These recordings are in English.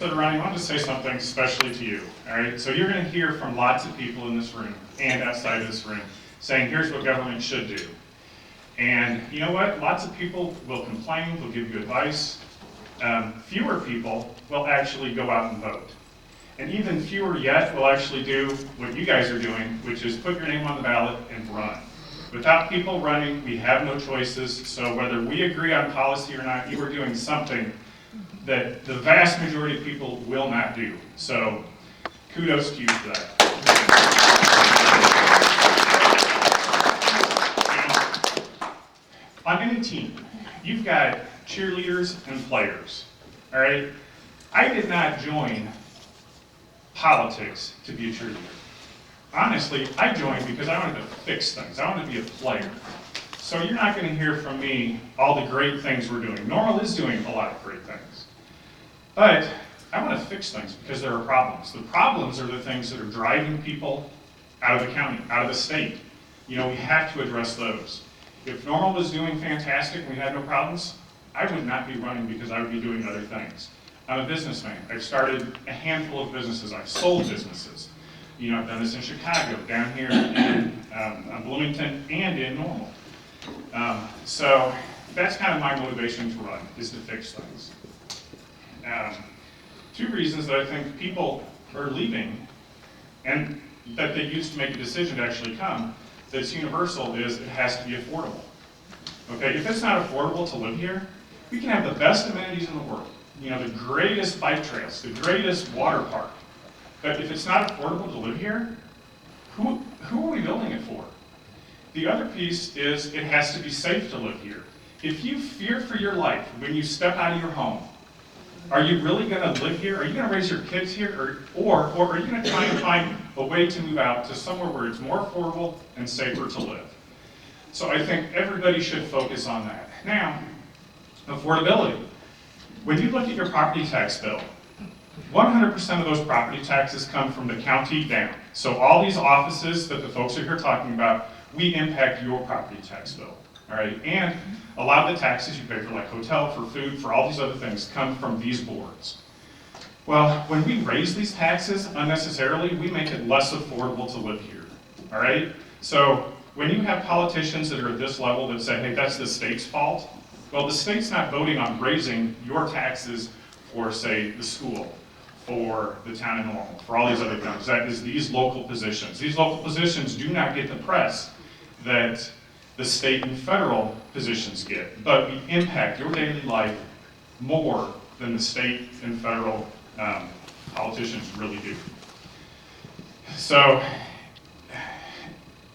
So Ronnie, I wanted to say something especially to you, all right? So you're going to hear from lots of people in this room and outside this room saying, here's what government should do. And you know what? Lots of people will complain, they'll give you advice. Fewer people will actually go out and vote. And even fewer yet will actually do what you guys are doing, which is put your name on the ballot and run. Without people running, we have no choices. So whether we agree on policy or not, you are doing something that the vast majority of people will not do. So kudos to you for that. And on any team, you've got cheerleaders and players, all right? I did not join politics to be a cheerleader. Honestly, I joined because I wanted to fix things. I wanted to be a player. So you're not going to hear from me all the great things we're doing. Normal is doing a lot of great things. But I want to fix things because there are problems. The problems are the things that are driving people out of the county, out of the state. You know, we have to address those. If Normal was doing fantastic and we had no problems, I would not be running because I would be doing other things. I'm a businessman. I've started a handful of businesses. I've sold businesses. You know, I've done this in Chicago, down here in Bloomington, and in Normal. So that's kind of my motivation to run, is to fix things. Two reasons that I think people are leaving and that they used to make a decision to actually come that's universal is it has to be affordable. Okay, if it's not affordable to live here, we can have the best amenities in the world. You know, the greatest bike trails, the greatest water park. But if it's not affordable to live here, who are we building it for? The other piece is it has to be safe to live here. If you fear for your life when you step out of your home, are you really going to live here? Are you going to raise your kids here? Or are you going to try and find a way to move out to somewhere where it's more affordable and safer to live? So I think everybody should focus on that. Now, affordability. When you look at your property tax bill, 100% of those property taxes come from the county down. So all these offices that the folks are here talking about, we impact your property tax bill. All right, and a lot of the taxes you pay for, like hotel, for food, for all these other things, come from these boards. Well, when we raise these taxes unnecessarily, we make it less affordable to live here. All right, so when you have politicians that are at this level that say, hey, that's the state's fault, well, the state's not voting on raising your taxes for, say, the school, for the town of Normal, for all these other things. That is these local positions. These local positions do not get the press that the state and federal positions get, but we impact your daily life more than the state and federal politicians really do. So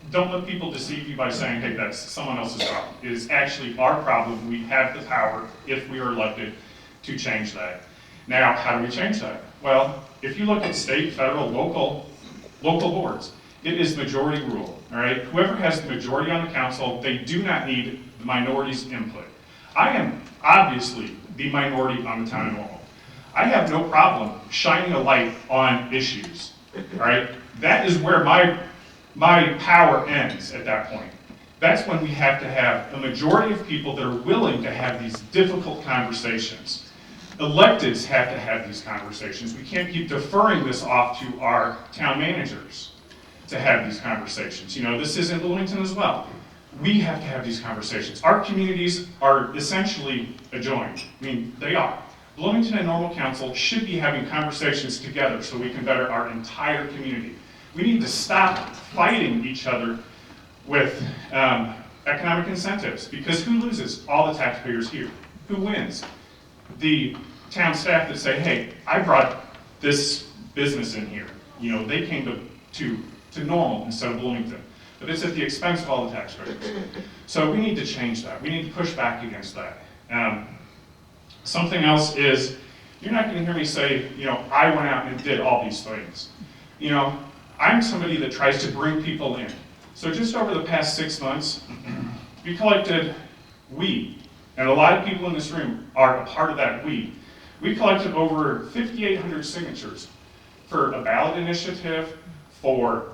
don't let people deceive you by saying, hey, that's someone else's problem. It is actually our problem. We have the power, if we are elected, to change that. Now, how do we change that? Well, if you look at state, federal, local boards, it is majority rule, all right? Whoever has the majority on the council, they do not need the minority's input. I am obviously the minority on the town of Normal. I have no problem shining a light on issues, all right? That is where my power ends at that point. That's when we have to have a majority of people that are willing to have these difficult conversations. Electeds have to have these conversations. We can't keep deferring this off to our town managers to have these conversations. You know, this is in Bloomington as well. We have to have these conversations. Our communities are essentially adjoined. I mean, they are. Bloomington and Normal Council should be having conversations together so we can better our entire community. We need to stop fighting each other with economic incentives, because who loses? All the taxpayers here. Who wins? The town staff that say, hey, I brought this business in here. You know, they came to Normal instead of Bloomington. But it's at the expense of all the taxpayers. So we need to change that. We need to push back against that. Something else is, you're not going to hear me say, you know, I went out and did all these things. You know, I'm somebody that tries to bring people in. So just over the past 6 months, we collected, and a lot of people in this room are a part of that we collected over 5,800 signatures for a ballot initiative, for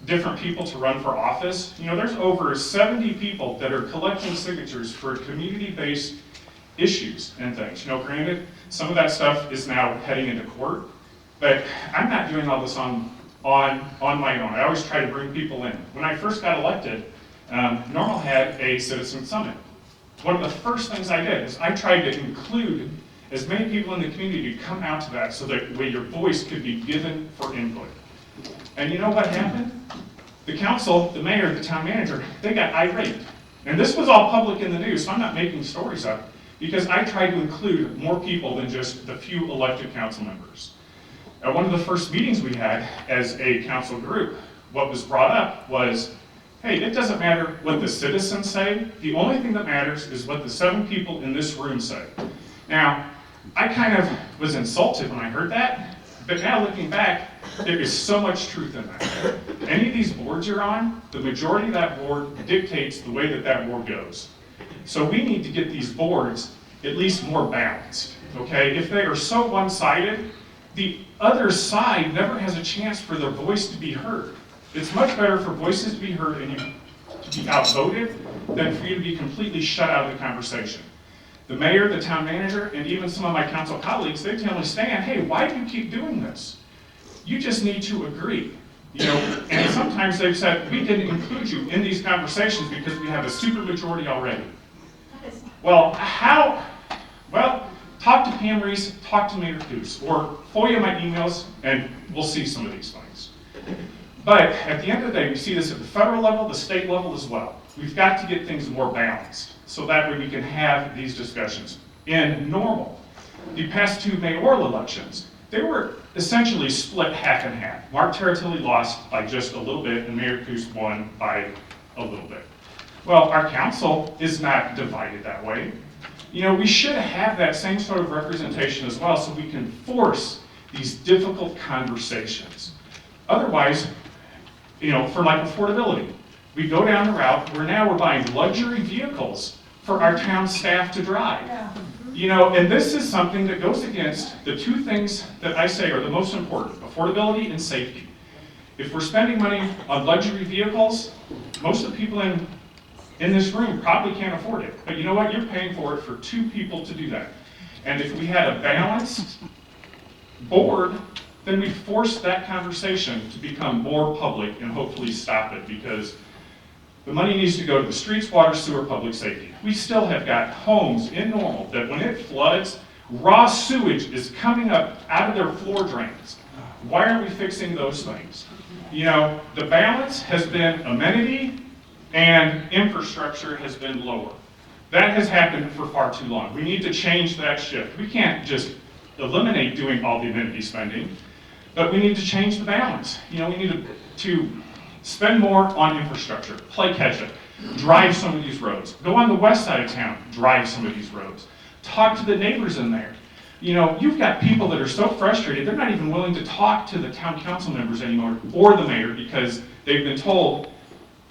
different people to run for office. You know, there's over 70 people that are collecting signatures for community-based issues and things. You know, granted, Some of that stuff is now heading into court, but I'm not doing all this on my own. I always try to bring people in. When I first got elected, Normal had a citizen summit. One of the first things I did is I tried to include as many people in the community to come out to that so that way your voice could be given for input. And you know what happened? The council, the mayor, the town manager, they got irate. And this was all public in the news, so I'm not making stories up, because I tried to include more people than just the few elected council members. At one of the first meetings we had as a council group, what was brought up was, hey, it doesn't matter what the citizens say, the only thing that matters is what the 7 people in this room say. Now, I kind of was insulted when I heard that, but now looking back, there is so much truth in that. Any of these boards you're on, the majority of that board dictates the way that that board goes. So we need to get these boards at least more balanced, okay? If they are so one-sided, the other side never has a chance for their voice to be heard. It's much better for voices to be heard and you to be outvoted than for you to be completely shut out of the conversation. The mayor, the town manager, and even some of my council colleagues, they tell me, Stan, hey, why do you keep doing this? You just need to agree. You know, and sometimes they've said, we didn't include you in these conversations because we have a supermajority already. Well, how? Well, talk to Pam Reese, talk to Mayor Coos, or FOIA my emails, and we'll see some of these things. But at the end of the day, we see this at the federal level, the state level as well. We've got to get things more balanced, so that way we can have these discussions. In Normal, the past 2 mayoral elections, they were essentially split half and half. Mark Taratilli lost by just a little bit, and Mayor Coos won by a little bit. Well, our council is not divided that way. You know, we should have that same sort of representation as well, so we can force these difficult conversations. Otherwise, you know, for like affordability, we go down the route where now we're buying luxury vehicles for our town staff to drive. Yeah. You know, and this is something that goes against the 2 things that I say are the most important, affordability and safety. If we're spending money on luxury vehicles, most of the people in this room probably can't afford it. But you know what? You're paying for it for 2 people to do that. And if we had a balanced board, then we force that conversation to become more public and hopefully stop it, because the money needs to go to the streets, water, sewer, public safety. We still have got homes in Normal that when it floods, raw sewage is coming up out of their floor drains. Why aren't we fixing those things? You know, the balance has been amenity and infrastructure has been lower. That has happened for far too long. We need to change that shift. We can't just eliminate doing all the amenity spending, but we need to change the balance. You know, we need to spend more on infrastructure, play catch up, drive some of these roads. Go on the west side of town, drive some of these roads. Talk to the neighbors in there. You know, you've got people that are so frustrated, they're not even willing to talk to the town council members anymore or the mayor because they've been told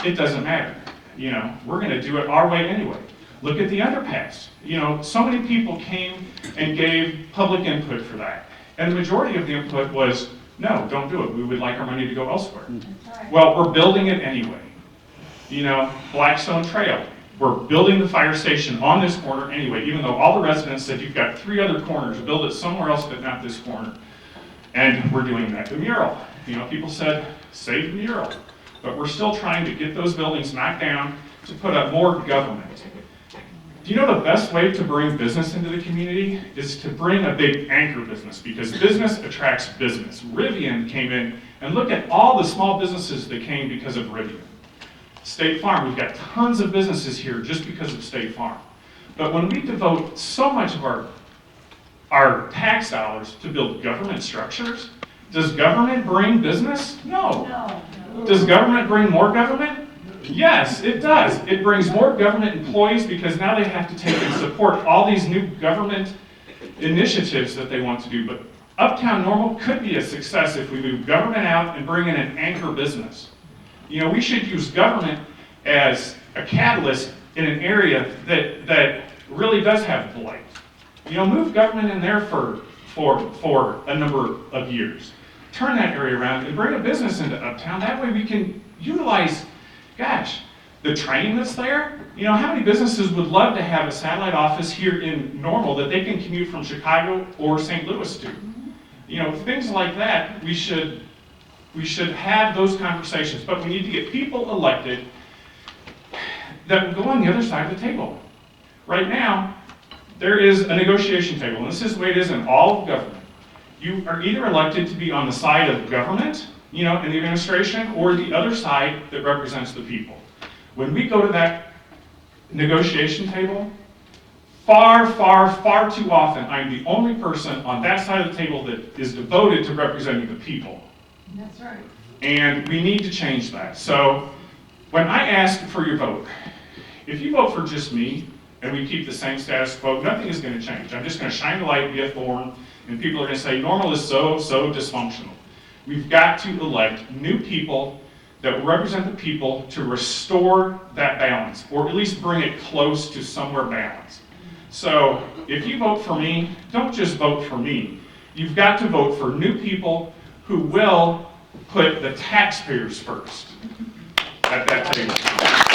it doesn't matter. You know, we're going to do it our way anyway. Look at the underpass. You know, so many people came and gave public input for that. And the majority of the input was, no, don't do it. We would like our money to go elsewhere. Right. Well, we're building it anyway. You know, Blackstone Trail, we're building the fire station on this corner anyway, even though all the residents said you've got 3 other corners, build it somewhere else but not this corner. And we're doing that. The mural, you know, people said, save the mural. But we're still trying to get those buildings knocked down to put up more government. Do you know the best way to bring business into the community is to bring a big anchor business, because business attracts business. Rivian came in, and look at all the small businesses that came because of Rivian. State Farm, we've got tons of businesses here just because of State Farm. But when we devote so much of our tax dollars to build government structures, does government bring business? No. No. Does government bring more government? Yes, it does. It brings more government employees because now they have to take and support all these new government initiatives that they want to do. But Uptown Normal could be a success if we move government out and bring in an anchor business. You know, we should use government as a catalyst in an area that really does have blight. You know, move government in there for a number of years. Turn that area around and bring a business into Uptown. That way we can utilize, gosh, The train that's there, you know, how many businesses would love to have a satellite office here in Normal that they can commute from Chicago or St. Louis to? You know, things like that, we should have those conversations, but we need to get people elected that will go on the other side of the table. Right now, there is a negotiation table, and this is the way it is in all of government. You are either elected to be on the side of government, you know, in the administration, or the other side that represents the people. When we go to that negotiation table, far, far, far too often, I'm the only person on that side of the table that is devoted to representing the people. That's right. And we need to change that. So when I ask for your vote, if you vote for just me and we keep the same status quo, nothing is going to change. I'm just going to shine the light, be a thorn, and people are going to say, Normal is so dysfunctional. We've got to elect new people that will represent the people to restore that balance, or at least bring it close to somewhere balanced. So if you vote for me, don't just vote for me. You've got to vote for new people who will put the taxpayers first at that table.